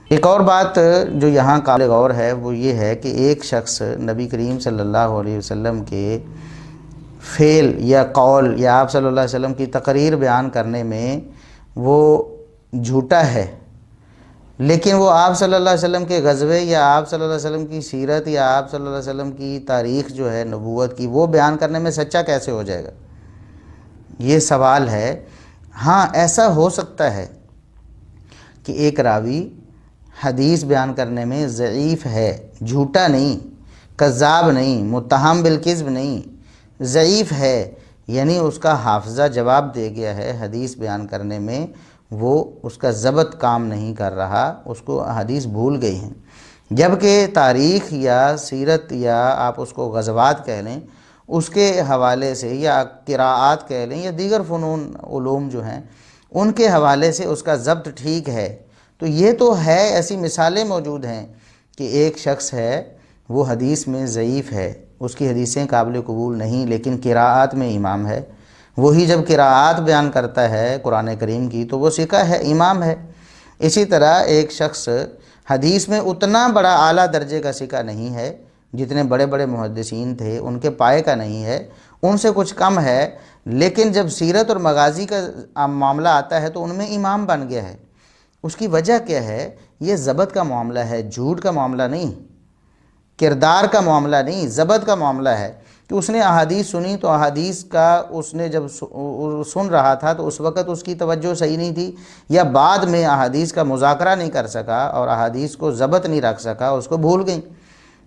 ایک اور بات جو یہاں قابل غور ہے وہ یہ ہے کہ ایک شخص نبی کریم صلی اللہ علیہ وسلم کے فعل یا قول یا آپ صلی اللہ علیہ وسلم کی تقریر بیان کرنے میں وہ جھوٹا ہے، لیکن وہ آپ صلی اللہ علیہ وسلم کے غزوے یا آپ صلی اللہ علیہ وسلم کی سیرت یا آپ صلی اللہ علیہ وسلم کی تاریخ جو ہے نبوت کی وہ بیان کرنے میں سچا کیسے ہو جائے گا؟ یہ سوال ہے۔ ہاں ایسا ہو سکتا ہے کہ ایک راوی حدیث بیان کرنے میں ضعیف ہے، جھوٹا نہیں، کذاب نہیں، متہم بالکذب نہیں، ضعیف ہے، یعنی اس کا حافظہ جواب دے گیا ہے حدیث بیان کرنے میں، وہ اس کا ضبط کام نہیں کر رہا، اس کو حدیث بھول گئی ہیں۔ جبکہ تاریخ یا سیرت یا آپ اس کو غزوات کہہ لیں، اس کے حوالے سے یا قراءات کہہ لیں یا دیگر فنون علوم جو ہیں ان کے حوالے سے اس کا ضبط ٹھیک ہے۔ تو یہ تو ہے، ایسی مثالیں موجود ہیں کہ ایک شخص ہے وہ حدیث میں ضعیف ہے، اس کی حدیثیں قابل قبول نہیں، لیکن قراءات میں امام ہے۔ وہی جب قراءات بیان کرتا ہے قرآن کریم کی تو وہ ثقہ ہے، امام ہے۔ اسی طرح ایک شخص حدیث میں اتنا بڑا اعلیٰ درجے کا ثقہ نہیں ہے، جتنے بڑے بڑے محدثین تھے ان کے پائے کا نہیں ہے، ان سے کچھ کم ہے، لیکن جب سیرت اور مغازی کا معاملہ آتا ہے تو ان میں امام بن گیا ہے۔ اس کی وجہ کیا ہے؟ یہ ضبط کا معاملہ ہے، جھوٹ کا معاملہ نہیں، کردار کا معاملہ نہیں، ضبط کا معاملہ ہے کہ اس نے احادیث سنی تو احادیث کا اس نے جب سن رہا تھا تو اس وقت اس کی توجہ صحیح نہیں تھی، یا بعد میں احادیث کا مذاکرہ نہیں کر سکا اور احادیث کو ضبط نہیں رکھ سکا، اس کو بھول گئی۔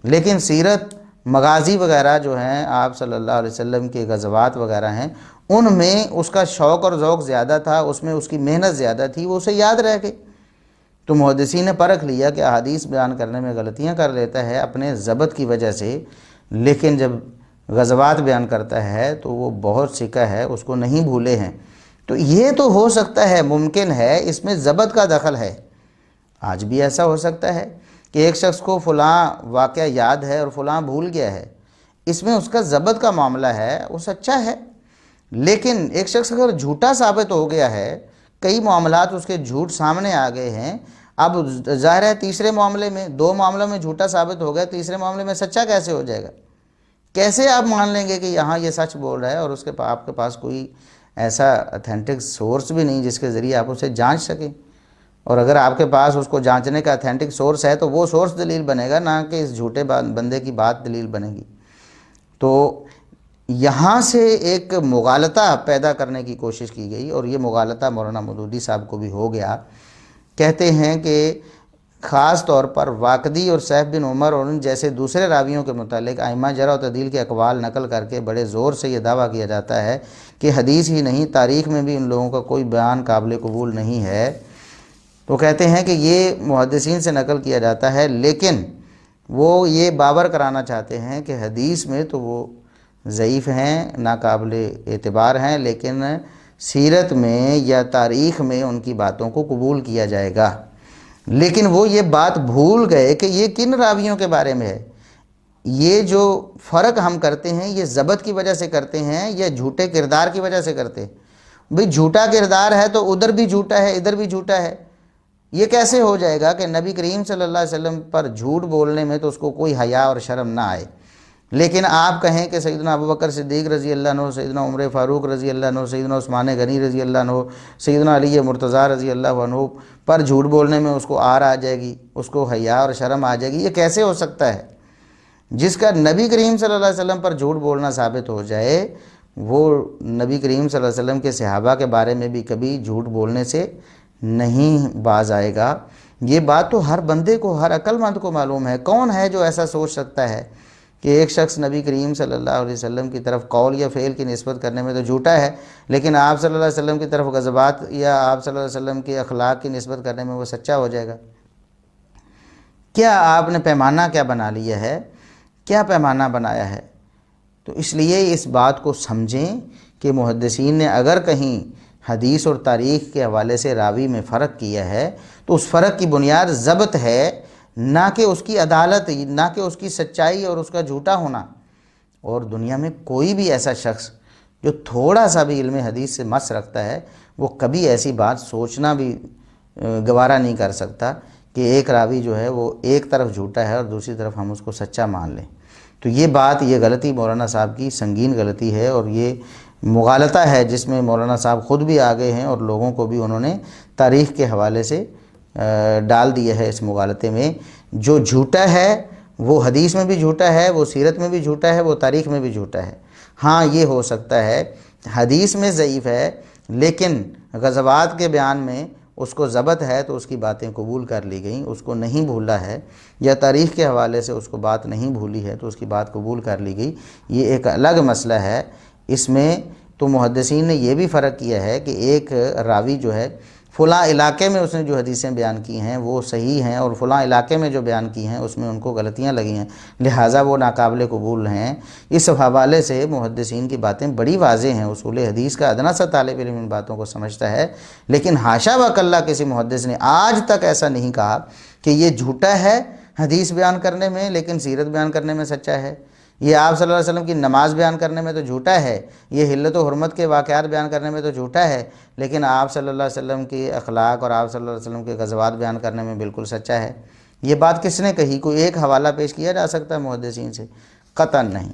لیکن سیرت مغازی وغیرہ جو ہیں آپ صلی اللہ علیہ وسلم کے غزوات وغیرہ ہیں، ان میں اس کا شوق اور ذوق زیادہ تھا، اس میں اس کی محنت زیادہ تھی، وہ اسے یاد رہ گئی۔ تو محدثین نے پرکھ لیا کہ احادیث بیان کرنے میں غلطیاں کر لیتا ہے اپنے ضبط کی وجہ سے، لیکن جب غزوات بیان کرتا ہے تو وہ بہت ثقہ ہے، اس کو نہیں بھولے ہیں۔ تو یہ تو ہو سکتا ہے، ممکن ہے، اس میں ضبط کا دخل ہے۔ آج بھی ایسا ہو سکتا ہے کہ ایک شخص کو فلاں واقعہ یاد ہے اور فلاں بھول گیا ہے، اس میں اس کا ضبط کا معاملہ ہے، وہ سچا ہے۔ لیکن ایک شخص اگر جھوٹا ثابت ہو گیا ہے، کئی معاملات اس کے جھوٹ سامنے آ گئے ہیں، اب ظاہر ہے تیسرے معاملے میں، دو معاملوں میں جھوٹا ثابت ہو گیا، تیسرے معاملے میں سچا کیسے ہو جائے گا؟ کیسے آپ مان لیں گے کہ یہاں یہ سچ بول رہا ہے اور اس کے آپ کے پاس کوئی ایسا اتھینٹک سورس بھی نہیں جس کے ذریعے آپ اسے جانچ سکیں؟ اور اگر آپ کے پاس اس کو جانچنے کا اتھینٹک سورس ہے تو وہ سورس دلیل بنے گا، نہ کہ اس جھوٹے بندے کی بات دلیل بنے گی۔ تو یہاں سے ایک مغالطہ پیدا کرنے کی کوشش کی گئی، اور یہ مغالطہ مولانا مودودی صاحب کو بھی ہو گیا۔ کہتے ہیں کہ خاص طور پر واقدی اور سیف بن عمر اور ان جیسے دوسرے راویوں کے متعلق ائمہ جرح و تعدیل کے اقوال نقل کر کے بڑے زور سے یہ دعویٰ کیا جاتا ہے کہ حدیث ہی نہیں، تاریخ میں بھی ان لوگوں کا کوئی بیان قابل قبول نہیں ہے۔ تو کہتے ہیں کہ یہ محدثین سے نقل کیا جاتا ہے، لیکن وہ یہ باور کرانا چاہتے ہیں کہ حدیث میں تو وہ ضعیف ہیں، ناقابل اعتبار ہیں، لیکن سیرت میں یا تاریخ میں ان کی باتوں کو قبول کیا جائے گا۔ لیکن وہ یہ بات بھول گئے کہ یہ کن راویوں کے بارے میں ہے۔ یہ جو فرق ہم کرتے ہیں یہ ضبط کی وجہ سے کرتے ہیں یا جھوٹے کردار کی وجہ سے کرتے ہیں؟ بھئی جھوٹا کردار ہے تو ادھر بھی جھوٹا ہے، ادھر بھی جھوٹا ہے۔ یہ کیسے ہو جائے گا کہ نبی کریم صلی اللہ علیہ وسلم پر جھوٹ بولنے میں تو اس کو کوئی حیا اور شرم نہ آئے، لیکن آپ کہیں کہ سیدنا ابوبکر صدیق رضی اللہ عنہ، سیدنا عمر فاروق رضی اللہ عنہ، سیدنا عثمان غنی رضی اللہ عنہ، سیدنا علی مرتضیٰ رضی اللہ عنہ پر جھوٹ بولنے میں اس کو آر آ جائے گی، اس کو حیا اور شرم آ جائے گی؟ یہ کیسے ہو سکتا ہے؟ جس کا نبی کریم صلی اللہ علیہ وسلم پر جھوٹ بولنا ثابت ہو جائے، وہ نبی کریم صلی اللہ علیہ وسلم کے صحابہ کے بارے میں بھی کبھی جھوٹ بولنے سے نہیں باز آئے گا۔ یہ بات تو ہر بندے کو، ہر عقل مند کو معلوم ہے۔ کون ہے جو ایسا سوچ سکتا ہے کہ ایک شخص نبی کریم صلی اللہ علیہ وسلم کی طرف قول یا فعل کی نسبت کرنے میں تو جھوٹا ہے، لیکن آپ صلی اللہ علیہ وسلم کی طرف غزوات یا آپ صلی اللہ علیہ وسلم کے اخلاق کی نسبت کرنے میں وہ سچا ہو جائے گا؟ کیا آپ نے پیمانہ کیا بنا لیا ہے؟ کیا پیمانہ بنایا ہے؟ تو اس لیے اس بات کو سمجھیں کہ محدثین نے اگر کہیں حدیث اور تاریخ کے حوالے سے راوی میں فرق کیا ہے تو اس فرق کی بنیاد ضبط ہے، نہ کہ اس کی عدالت، نہ کہ اس کی سچائی اور اس کا جھوٹا ہونا۔ اور دنیا میں کوئی بھی ایسا شخص جو تھوڑا سا بھی علم حدیث سے مس رکھتا ہے وہ کبھی ایسی بات سوچنا بھی گوارا نہیں کر سکتا کہ ایک راوی جو ہے وہ ایک طرف جھوٹا ہے اور دوسری طرف ہم اس کو سچا مان لیں۔ تو یہ بات، یہ غلطی مولانا صاحب کی سنگین غلطی ہے، اور یہ مغالطہ ہے جس میں مولانا صاحب خود بھی آگے ہیں اور لوگوں کو بھی انہوں نے تاریخ کے حوالے سے ڈال دیا ہے اس مغالطے میں۔ جو جھوٹا ہے وہ حدیث میں بھی جھوٹا ہے، وہ سیرت میں بھی جھوٹا ہے، وہ تاریخ میں بھی جھوٹا ہے۔ ہاں یہ ہو سکتا ہے حدیث میں ضعیف ہے لیکن غزوات کے بیان میں اس کو ضبط ہے تو اس کی باتیں قبول کر لی گئیں، اس کو نہیں بھولا ہے، یا تاریخ کے حوالے سے اس کو بات نہیں بھولی ہے تو اس کی بات قبول کر لی گئی، یہ ایک الگ مسئلہ ہے۔ اس میں تو محدثین نے یہ بھی فرق کیا ہے کہ ایک راوی جو ہے فلاں علاقے میں اس نے جو حدیثیں بیان کی ہیں وہ صحیح ہیں، اور فلاں علاقے میں جو بیان کی ہیں اس میں ان کو غلطیاں لگی ہیں، لہٰذا وہ ناقابل قبول ہیں۔ اس حوالے سے محدثین کی باتیں بڑی واضح ہیں، اصول حدیث کا ادنا سا طالب علم ان باتوں کو سمجھتا ہے، لیکن حاشا وکلا کسی محدث نے آج تک ایسا نہیں کہا کہ یہ جھوٹا ہے حدیث بیان کرنے میں لیکن سیرت بیان کرنے میں سچا ہے، یہ آپ صلی اللہ علیہ وسلم کی نماز بیان کرنے میں تو جھوٹا ہے، یہ حلت و حرمت کے واقعات بیان کرنے میں تو جھوٹا ہے، لیکن آپ صلی اللہ علیہ وسلم کی اخلاق اور آپ صلی اللہ علیہ وسلم کے غزوات بیان کرنے میں بالکل سچا ہے۔ یہ بات کس نے کہی؟ کوئی ایک حوالہ پیش کیا جا سکتا ہے محدثین سے؟ قطعاً نہیں۔